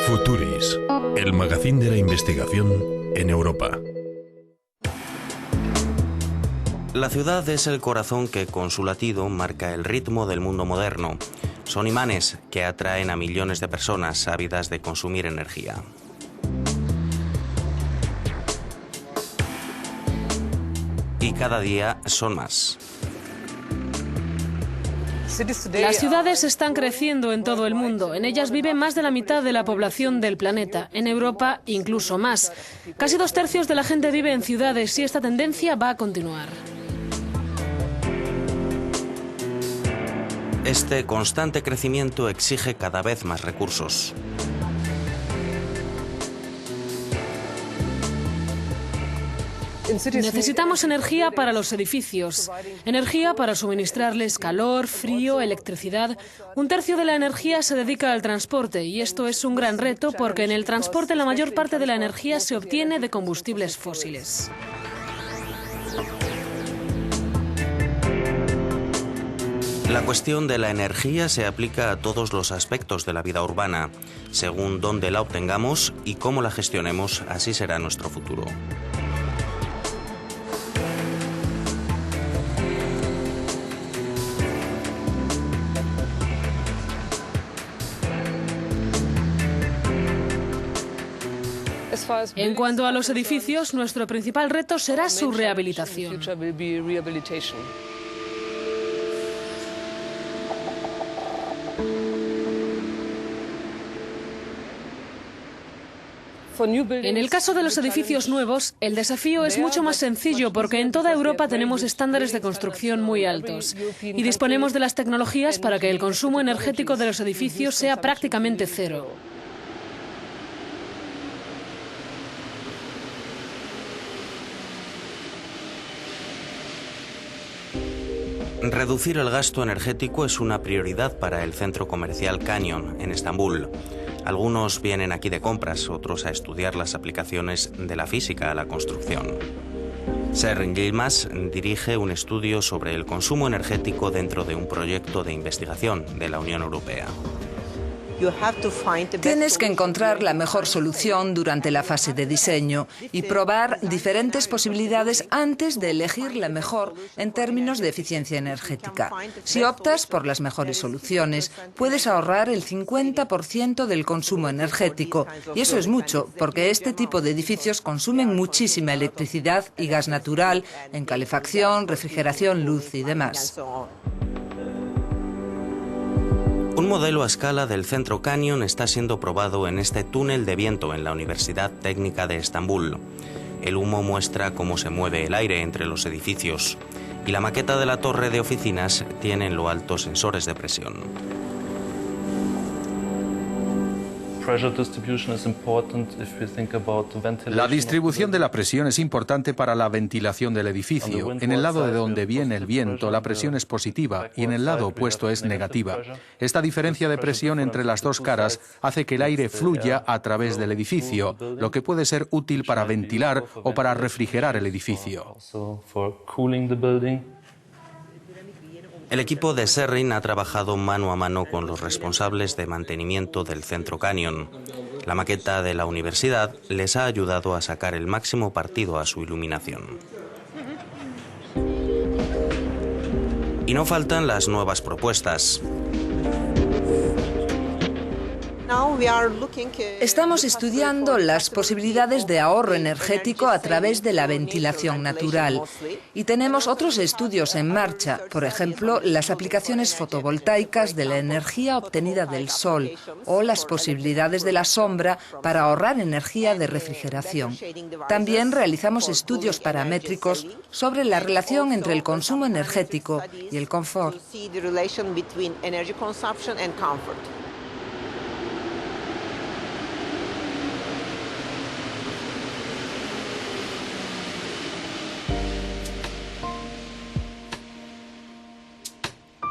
Futuris, el magazín de la investigación en Europa. La ciudad es el corazón que con su latido marca el ritmo del mundo moderno. Son imanes que atraen a millones de personas ávidas de consumir energía. Y cada día son más. Las ciudades están creciendo en todo el mundo. En ellas vive más de la mitad de la población del planeta. En Europa, incluso más. Casi 2/3 de la gente vive en ciudades y esta tendencia va a continuar. Este constante crecimiento exige cada vez más recursos. Necesitamos energía para los edificios, energía para suministrarles calor, frío, electricidad. 1/3 de la energía se dedica al transporte y esto es un gran reto porque en el transporte la mayor parte de la energía se obtiene de combustibles fósiles. La cuestión de la energía se aplica a todos los aspectos de la vida urbana. Según dónde la obtengamos y cómo la gestionemos, así será nuestro futuro. En cuanto a los edificios, nuestro principal reto será su rehabilitación. En el caso de los edificios nuevos, el desafío es mucho más sencillo porque en toda Europa tenemos estándares de construcción muy altos y disponemos de las tecnologías para que el consumo energético de los edificios sea prácticamente cero. Reducir el gasto energético es una prioridad para el centro comercial Canyon, en Estambul. Algunos vienen aquí de compras, otros a estudiar las aplicaciones de la física a la construcción. Serrin Yilmaz dirige un estudio sobre el consumo energético dentro de un proyecto de investigación de la Unión Europea. Tienes que encontrar la mejor solución durante la fase de diseño y probar diferentes posibilidades antes de elegir la mejor en términos de eficiencia energética. Si optas por las mejores soluciones, puedes ahorrar el 50% del consumo energético. Y eso es mucho, porque este tipo de edificios consumen muchísima electricidad y gas natural en calefacción, refrigeración, luz y demás. Un modelo a escala del centro Canyon está siendo probado en este túnel de viento en la Universidad Técnica de Estambul. El humo muestra cómo se mueve el aire entre los edificios y la maqueta de la torre de oficinas tiene en lo alto sensores de presión. La distribución de la presión es importante para la ventilación del edificio. En el lado de donde viene el viento, la presión es positiva y en el lado opuesto es negativa. Esta diferencia de presión entre las dos caras hace que el aire fluya a través del edificio, lo que puede ser útil para ventilar o para refrigerar el edificio. El equipo de Serrin ha trabajado mano a mano con los responsables de mantenimiento del centro Canyon. La maqueta de la universidad les ha ayudado a sacar el máximo partido a su iluminación. Y no faltan las nuevas propuestas. Estamos estudiando las posibilidades de ahorro energético a través de la ventilación natural y tenemos otros estudios en marcha, por ejemplo, las aplicaciones fotovoltaicas de la energía obtenida del sol o las posibilidades de la sombra para ahorrar energía de refrigeración. También realizamos estudios paramétricos sobre la relación entre el consumo energético y el confort.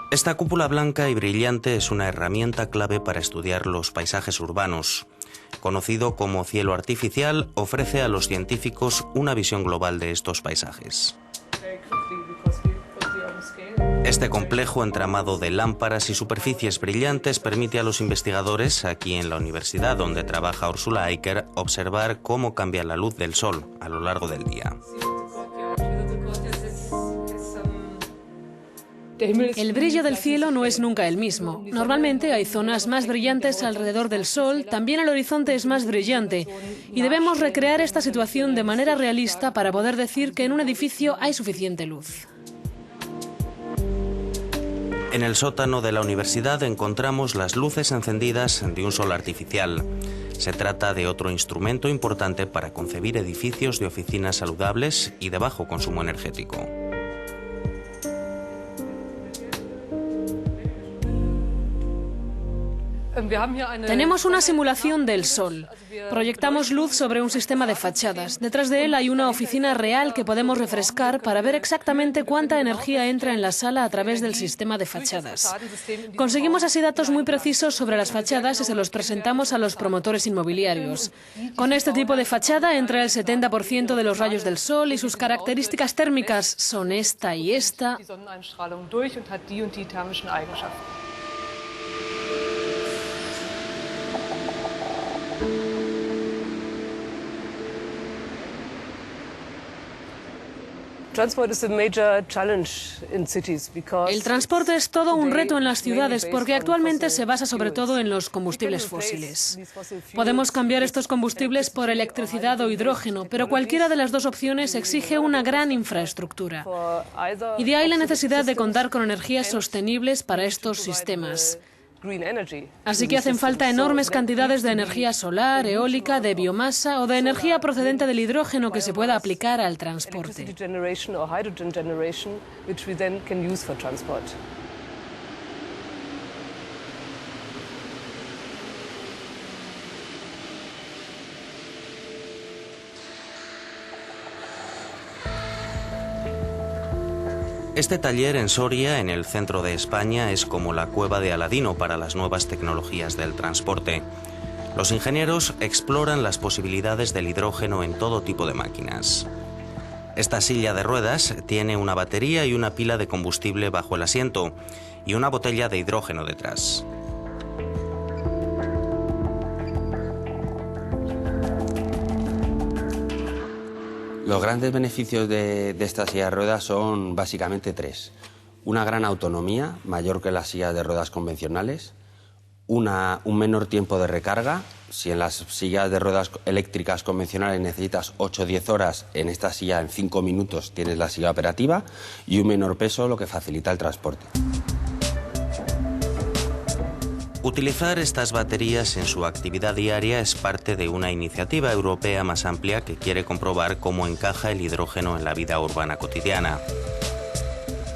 Esta cúpula blanca y brillante es una herramienta clave para estudiar los paisajes urbanos. Conocido como cielo artificial, ofrece a los científicos una visión global de estos paisajes. Este complejo entramado de lámparas y superficies brillantes permite a los investigadores, aquí en la universidad donde trabaja Ursula Eicher, observar cómo cambia la luz del sol a lo largo del día. El brillo del cielo no es nunca el mismo. Normalmente hay zonas más brillantes alrededor del Sol, también el horizonte es más brillante, y debemos recrear esta situación de manera realista para poder decir que en un edificio hay suficiente luz. En el sótano de la universidad encontramos las luces encendidas de un sol artificial. Se trata de otro instrumento importante para concebir edificios de oficinas saludables y de bajo consumo energético. Tenemos una simulación del Sol. Proyectamos luz sobre un sistema de fachadas. Detrás de él hay una oficina real que podemos refrescar para ver exactamente cuánta energía entra en la sala a través del sistema de fachadas. Conseguimos así datos muy precisos sobre las fachadas y se los presentamos a los promotores inmobiliarios. Con este tipo de fachada entra el 70% de los rayos del Sol y sus características térmicas son esta y esta. El transporte es todo un reto en las ciudades porque actualmente se basa sobre todo en los combustibles fósiles. Podemos cambiar estos combustibles por electricidad o hidrógeno, pero cualquiera de las dos opciones exige una gran infraestructura. Y de ahí la necesidad de contar con energías sostenibles para estos sistemas. Así que hacen falta enormes cantidades de energía solar, eólica, de biomasa o de energía procedente del hidrógeno que se pueda aplicar al transporte. Este taller en Soria, en el centro de España, es como la cueva de Aladino para las nuevas tecnologías del transporte. Los ingenieros exploran las posibilidades del hidrógeno en todo tipo de máquinas. Esta silla de ruedas tiene una batería y una pila de combustible bajo el asiento y una botella de hidrógeno detrás. Los grandes beneficios de esta silla de ruedas son básicamente tres. Una gran autonomía, mayor que las sillas de ruedas convencionales. Un menor tiempo de recarga. Si en las sillas de ruedas eléctricas convencionales necesitas 8 o 10 horas, en esta silla en 5 minutos tienes la silla operativa. Y un menor peso, lo que facilita el transporte. Utilizar estas baterías en su actividad diaria es parte de una iniciativa europea más amplia que quiere comprobar cómo encaja el hidrógeno en la vida urbana cotidiana.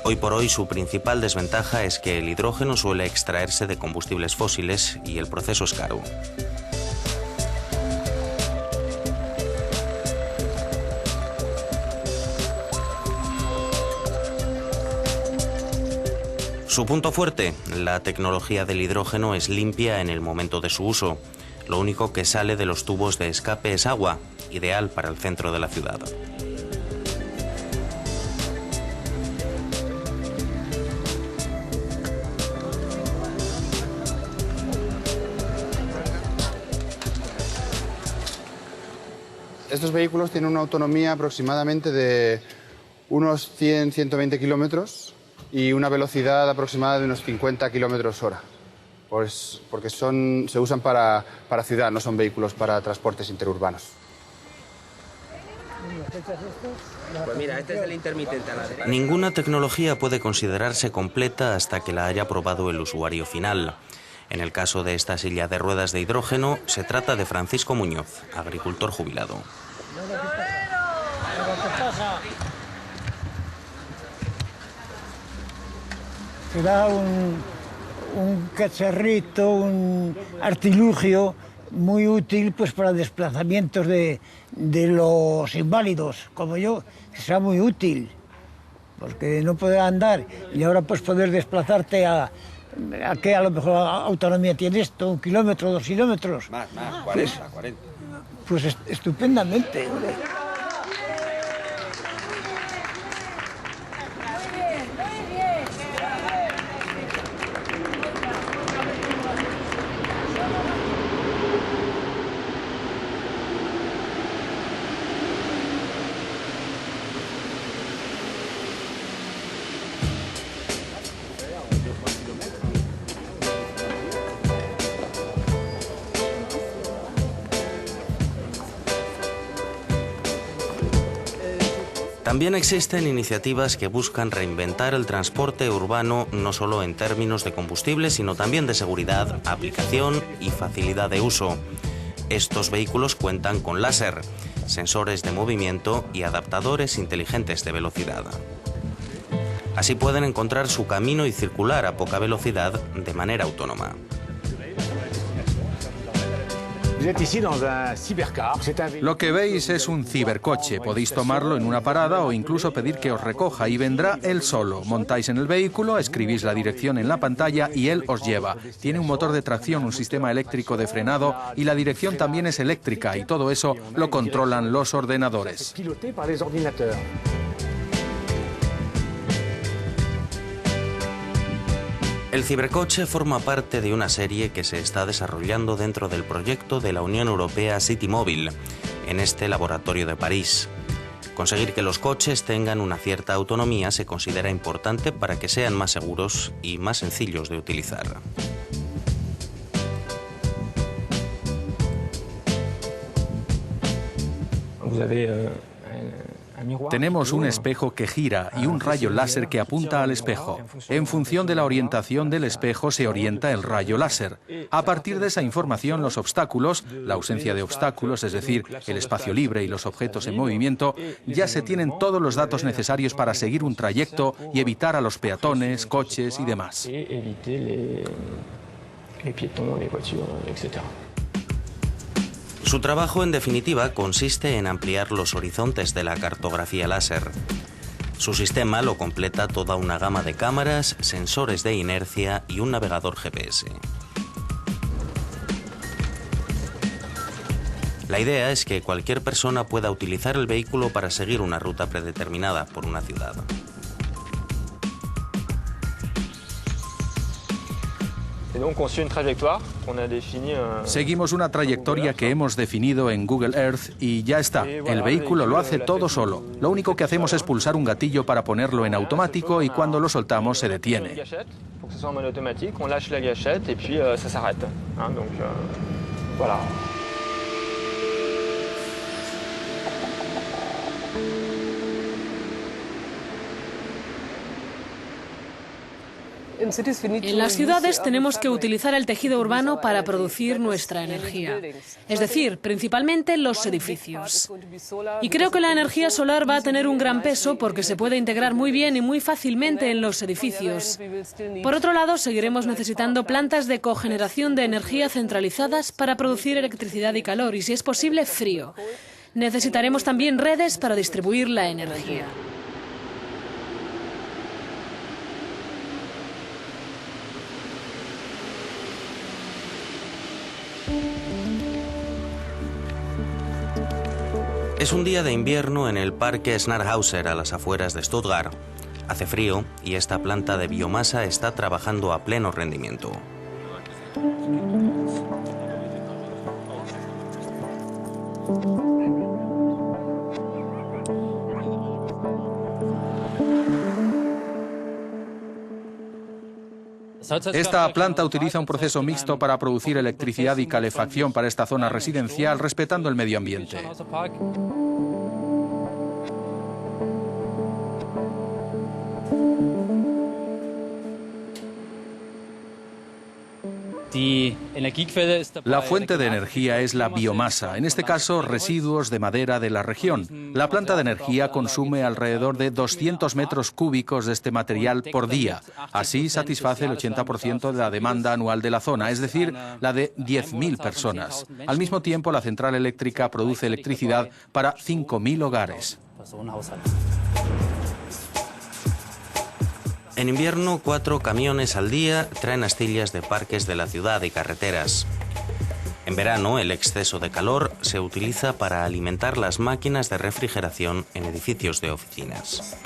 Hoy por hoy su principal desventaja es que el hidrógeno suele extraerse de combustibles fósiles y el proceso es caro. Su punto fuerte, la tecnología del hidrógeno es limpia en el momento de su uso. Lo único que sale de los tubos de escape es agua, ideal para el centro de la ciudad. Estos vehículos tienen una autonomía aproximadamente de unos 100-120 kilómetros y una velocidad aproximada de unos 50 kilómetros hora. Pues porque se usan para ciudad, no son vehículos para transportes interurbanos. Pues mira, este es el intermitente a la derecha. Ninguna tecnología puede considerarse completa hasta que la haya probado el usuario final. En el caso de esta silla de ruedas de hidrógeno, se trata de Francisco Muñoz, agricultor jubilado. Será un cacharrito, un artilugio muy útil pues para desplazamientos de los inválidos, como yo, que será muy útil, porque no poder andar y ahora pues poder desplazarte a qué a lo mejor autonomía tiene esto, 1 kilómetro, 2 kilómetros. Más, 40, 40. Pues estupendamente. También existen iniciativas que buscan reinventar el transporte urbano no solo en términos de combustible, sino también de seguridad, aplicación y facilidad de uso. Estos vehículos cuentan con láser, sensores de movimiento y adaptadores inteligentes de velocidad. Así pueden encontrar su camino y circular a poca velocidad de manera autónoma. Lo que veis es un cibercoche. Podéis tomarlo en una parada o incluso pedir que os recoja y vendrá él solo. Montáis en el vehículo, escribís la dirección en la pantalla y él os lleva. Tiene un motor de tracción, un sistema eléctrico de frenado y la dirección también es eléctrica y todo eso lo controlan los ordenadores. El cibercoche forma parte de una serie que se está desarrollando dentro del proyecto de la Unión Europea Citymóvil, en este laboratorio de París. Conseguir que los coches tengan una cierta autonomía se considera importante para que sean más seguros y más sencillos de utilizar. Tenemos un espejo que gira y un rayo láser que apunta al espejo. En función de la orientación del espejo se orienta el rayo láser. A partir de esa información, los obstáculos, la ausencia de obstáculos, es decir, el espacio libre y los objetos en movimiento, ya se tienen todos los datos necesarios para seguir un trayecto y evitar a los peatones, coches y demás. Su trabajo, en definitiva, consiste en ampliar los horizontes de la cartografía láser. Su sistema lo completa toda una gama de cámaras, sensores de inercia y un navegador GPS. La idea es que cualquier persona pueda utilizar el vehículo para seguir una ruta predeterminada por una ciudad. Seguimos una trayectoria que hemos definido en Google Earth y ya está. El vehículo lo hace todo solo. Lo único que hacemos es pulsar un gatillo para ponerlo en automático y cuando lo soltamos se detiene. En las ciudades tenemos que utilizar el tejido urbano para producir nuestra energía, es decir, principalmente los edificios. Y creo que la energía solar va a tener un gran peso porque se puede integrar muy bien y muy fácilmente en los edificios. Por otro lado, seguiremos necesitando plantas de cogeneración de energía centralizadas para producir electricidad y calor y, si es posible, frío. Necesitaremos también redes para distribuir la energía. Es un día de invierno en el parque Schnarrhauser, a las afueras de Stuttgart. Hace frío y esta planta de biomasa está trabajando a pleno rendimiento. Esta planta utiliza un proceso mixto para producir electricidad y calefacción para esta zona residencial, respetando el medio ambiente. La fuente de energía es la biomasa, en este caso residuos de madera de la región. La planta de energía consume alrededor de 200 metros cúbicos de este material por día. Así satisface el 80% de la demanda anual de la zona, es decir, la de 10.000 personas. Al mismo tiempo, la central eléctrica produce electricidad para 5.000 hogares. En invierno, 4 camiones al día traen astillas de parques de la ciudad y carreteras. En verano, el exceso de calor se utiliza para alimentar las máquinas de refrigeración en edificios de oficinas.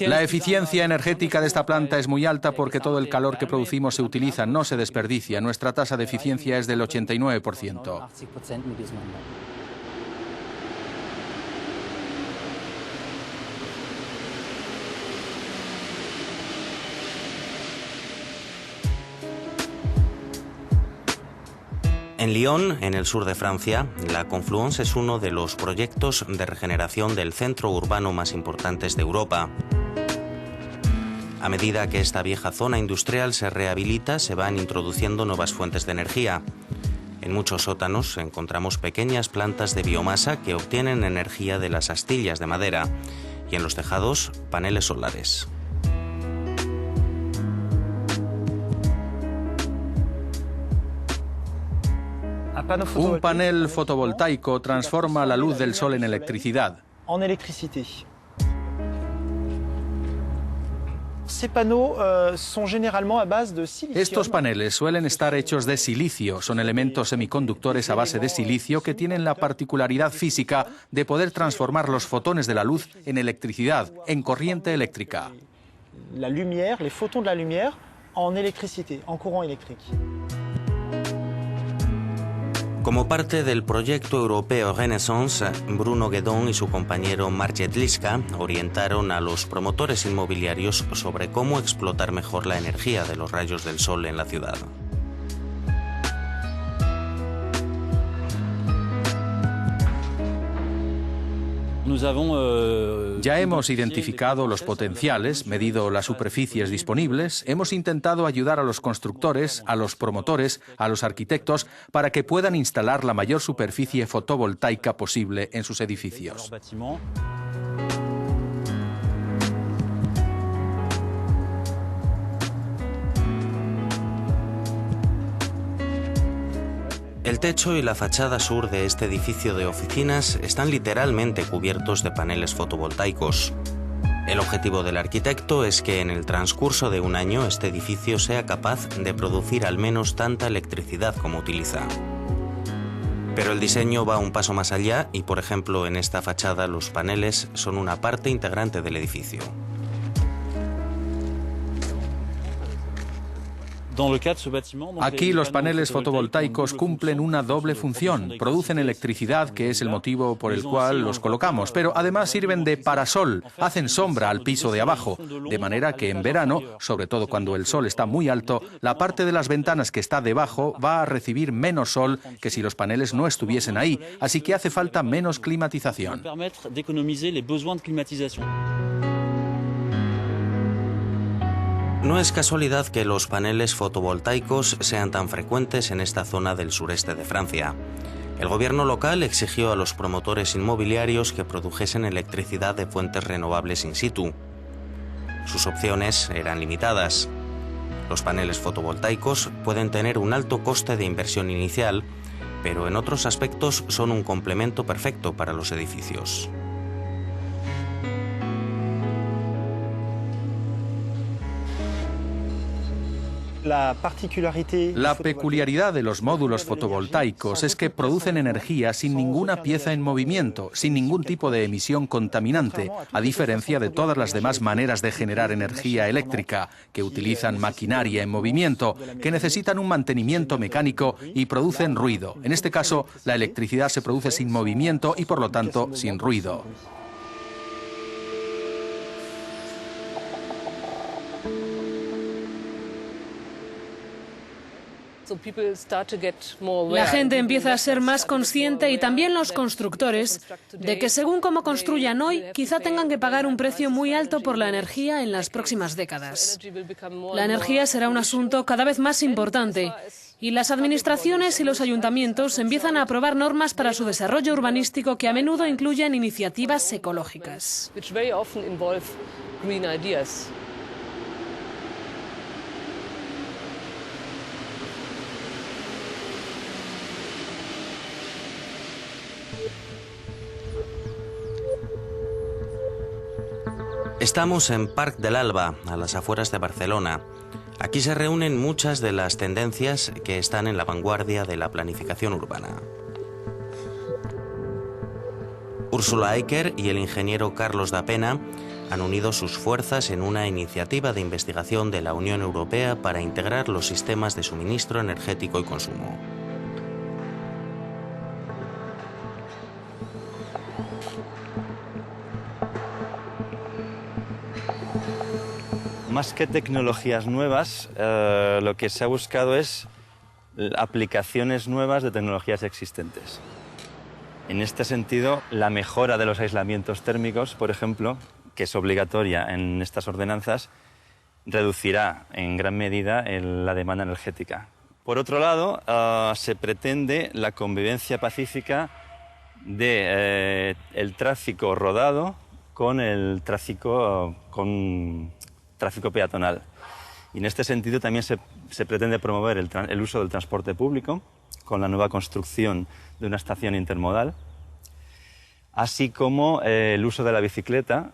La eficiencia energética de esta planta es muy alta porque todo el calor que producimos se utiliza, no se desperdicia. Nuestra tasa de eficiencia es del 89%. En Lyon, en el sur de Francia, la Confluence es uno de los proyectos de regeneración del centro urbano más importantes de Europa. A medida que esta vieja zona industrial se rehabilita, se van introduciendo nuevas fuentes de energía. En muchos sótanos encontramos pequeñas plantas de biomasa que obtienen energía de las astillas de madera y en los tejados, paneles solares. Un panel fotovoltaico transforma la luz del sol en electricidad. Estos paneles suelen estar hechos de silicio, son elementos semiconductores a base de silicio que tienen la particularidad física de poder transformar los fotones de la luz en electricidad, en corriente eléctrica. La lumière, les photons de la lumière en électricité, en courant électrique. Como parte del proyecto europeo Renaissance, Bruno Guedon y su compañero Marc Jedlička orientaron a los promotores inmobiliarios sobre cómo explotar mejor la energía de los rayos del sol en la ciudad. Ya hemos identificado los potenciales, medido las superficies disponibles, hemos intentado ayudar a los constructores, a los promotores, a los arquitectos, para que puedan instalar la mayor superficie fotovoltaica posible en sus edificios. El techo y la fachada sur de este edificio de oficinas están literalmente cubiertos de paneles fotovoltaicos. El objetivo del arquitecto es que en el transcurso de un año este edificio sea capaz de producir al menos tanta electricidad como utiliza. Pero el diseño va un paso más allá y, por ejemplo, en esta fachada los paneles son una parte integrante del edificio. Aquí los paneles fotovoltaicos cumplen una doble función. Producen electricidad, que es el motivo por el cual los colocamos, pero además sirven de parasol, hacen sombra al piso de abajo, de manera que en verano, sobre todo cuando el sol está muy alto, la parte de las ventanas que está debajo va a recibir menos sol que si los paneles no estuviesen ahí, así que hace falta menos climatización. No es casualidad que los paneles fotovoltaicos sean tan frecuentes en esta zona del sureste de Francia. El gobierno local exigió a los promotores inmobiliarios que produjesen electricidad de fuentes renovables in situ. Sus opciones eran limitadas. Los paneles fotovoltaicos pueden tener un alto coste de inversión inicial, pero en otros aspectos son un complemento perfecto para los edificios. La peculiaridad de los módulos fotovoltaicos es que producen energía sin ninguna pieza en movimiento, sin ningún tipo de emisión contaminante, a diferencia de todas las demás maneras de generar energía eléctrica, que utilizan maquinaria en movimiento, que necesitan un mantenimiento mecánico y producen ruido. En este caso, la electricidad se produce sin movimiento y, por lo tanto, sin ruido. La gente empieza a ser más consciente, y también los constructores, de que según cómo construyan hoy, quizá tengan que pagar un precio muy alto por la energía en las próximas décadas. La energía será un asunto cada vez más importante, y las administraciones y los ayuntamientos empiezan a aprobar normas para su desarrollo urbanístico que a menudo incluyen iniciativas ecológicas. Estamos en Parc del Alba, a las afueras de Barcelona. Aquí se reúnen muchas de las tendencias que están en la vanguardia de la planificación urbana. Úrsula Eicker y el ingeniero Carlos Dapena han unido sus fuerzas en una iniciativa de investigación de la Unión Europea para integrar los sistemas de suministro energético y consumo. Más que tecnologías nuevas, lo que se ha buscado es aplicaciones nuevas de tecnologías existentes. En este sentido, la mejora de los aislamientos térmicos, por ejemplo, que es obligatoria en estas ordenanzas, reducirá en gran medida la demanda energética. Por otro lado, se pretende la convivencia pacífica del tráfico rodado con el tráfico peatonal. Y en este sentido también se pretende promover el uso del transporte público con la nueva construcción de una estación intermodal, así como el uso de la bicicleta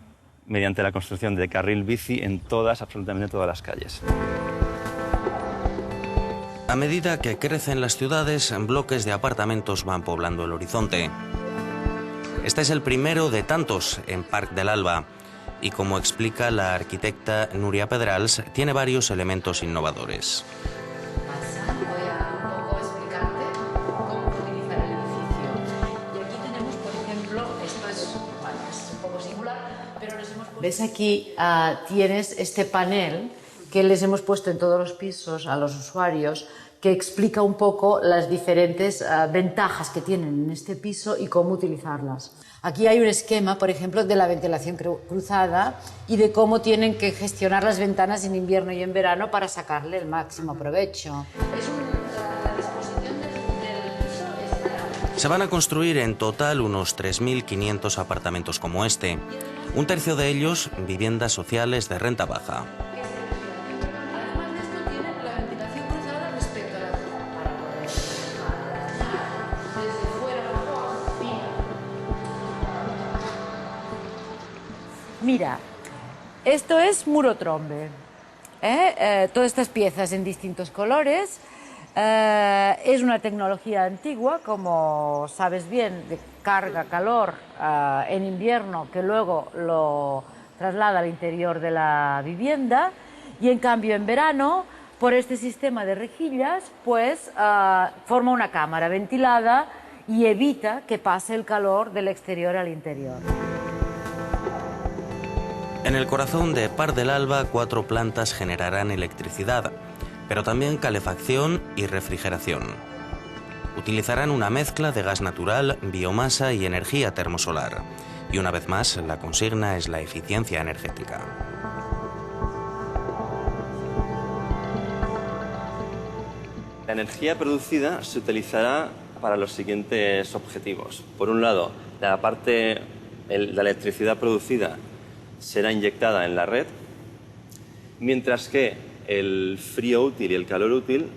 mediante la construcción de carril bici en absolutamente todas las calles. A medida que crecen las ciudades, bloques de apartamentos van poblando el horizonte. Este es el primero de tantos en Parc del Alba y, como explica la arquitecta Núria Pedrals, tiene varios elementos innovadores. Voy a un poco explicarte cómo utilizar el edificio. Y aquí tenemos, por ejemplo, esto es un poco singular, pero les hemos puesto... ¿Ves aquí? Tienes este panel que les hemos puesto en todos los pisos a los usuarios, que explica un poco las diferentes ventajas que tienen en este piso y cómo utilizarlas. Aquí hay un esquema, por ejemplo, de la ventilación cruzada y de cómo tienen que gestionar las ventanas en invierno y en verano para sacarle el máximo provecho. La disposición del piso es... Se van a construir en total unos 3.500 apartamentos como este, un tercio de ellos viviendas sociales de renta baja. Mira, esto es murotrombe, todas estas piezas en distintos colores. Es una tecnología antigua, como sabes bien, de carga calor en invierno, que luego lo traslada al interior de la vivienda, y en cambio en verano, por este sistema de rejillas, pues forma una cámara ventilada y evita que pase el calor del exterior al interior. En el corazón de Parc del Alba, 4 plantas generarán electricidad, pero también calefacción y refrigeración. Utilizarán una mezcla de gas natural, biomasa y energía termosolar. Y una vez más, la consigna es la eficiencia energética. La energía producida se utilizará para los siguientes objetivos. Por un lado, la electricidad producida será inyectada en la red, mientras que el frío útil y el calor útil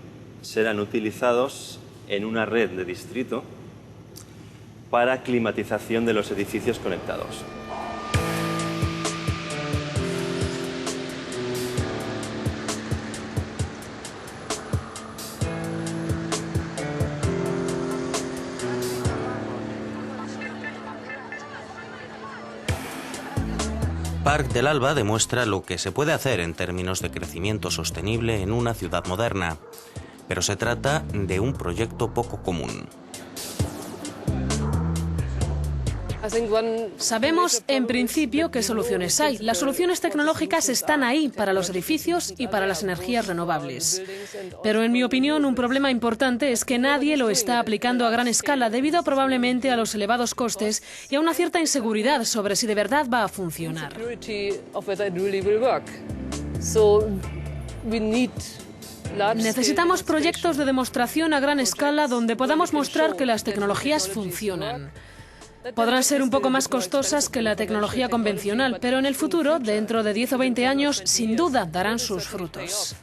serán utilizados en una red de distrito para climatización de los edificios conectados. Parc del Alba demuestra lo que se puede hacer en términos de crecimiento sostenible en una ciudad moderna, pero se trata de un proyecto poco común. Sabemos, en principio, qué soluciones hay. Las soluciones tecnológicas están ahí para los edificios y para las energías renovables. Pero, en mi opinión, un problema importante es que nadie lo está aplicando a gran escala debido probablemente a los elevados costes y a una cierta inseguridad sobre si de verdad va a funcionar. Necesitamos proyectos de demostración a gran escala donde podamos mostrar que las tecnologías funcionan. Podrán ser un poco más costosas que la tecnología convencional, pero en el futuro, dentro de 10 o 20 años, sin duda darán sus frutos.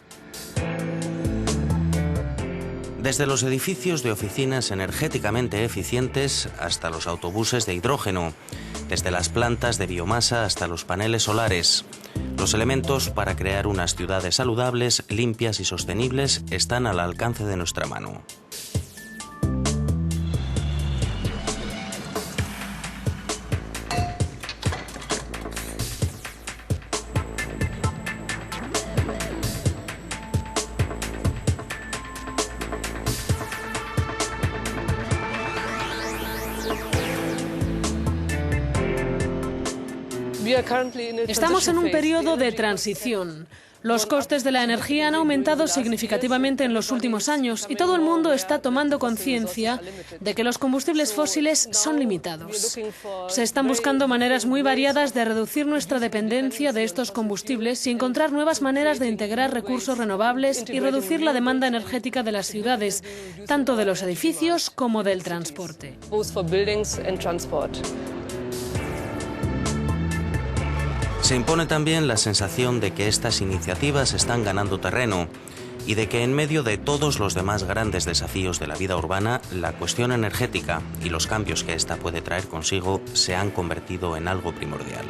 Desde los edificios de oficinas energéticamente eficientes hasta los autobuses de hidrógeno, desde las plantas de biomasa hasta los paneles solares, los elementos para crear unas ciudades saludables, limpias y sostenibles están al alcance de nuestra mano. Estamos en un periodo de transición. Los costes de la energía han aumentado significativamente en los últimos años y todo el mundo está tomando conciencia de que los combustibles fósiles son limitados. Se están buscando maneras muy variadas de reducir nuestra dependencia de estos combustibles y encontrar nuevas maneras de integrar recursos renovables y reducir la demanda energética de las ciudades, tanto de los edificios como del transporte. Se impone también la sensación de que estas iniciativas están ganando terreno y de que en medio de todos los demás grandes desafíos de la vida urbana, la cuestión energética y los cambios que ésta puede traer consigo se han convertido en algo primordial.